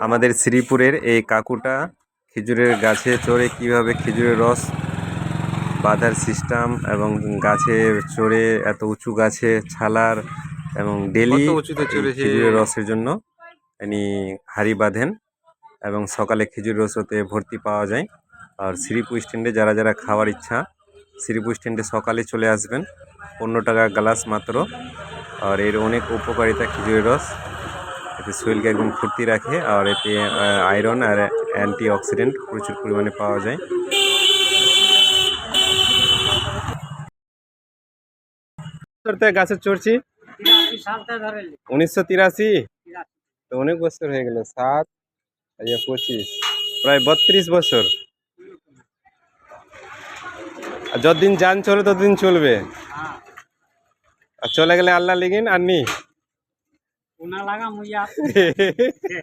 আমাদের শ্রীপুরের এই কাকুটা খেজুরের গাছে চড়ে কিভাবে খেজুরের রস বাঁধার সিস্টেম এবং গাছে চড়ে এত উঁচু গাছে ছালার এবং ডেলি কত উঁচুতে চড়েছে। খেজুরের রসের জন্য ইনি হাঁড়ি বাঁধেন এবং সকালে খেজুর রস ওতে ভর্তি পাওয়া যায়। আর শ্রীপুর স্ট্যান্ডে যারা যারা খাওয়ার ইচ্ছা শ্রীপুর স্ট্যান্ডে সকালে চলে আসবেন, 15 টাকা গ্লাস মাত্র। আর এর অনেক উপকারিতা খেজুরের রস, এতে শরীরকে একদম ফুর্তি রাখে আর এতে আয়রন আর অ্যান্টি অক্সিডেন্ট প্রচুর পরিমাণে পাওয়া যায়। গাছে চড়ছি 1983, তো অনেক বছর হয়ে গেল। 7 25 প্রায় 32 বছর। আর যতদিন যান চলে ততদিন চলবে, আর চলে গেলে আল্লাহ লিগিন আর নি।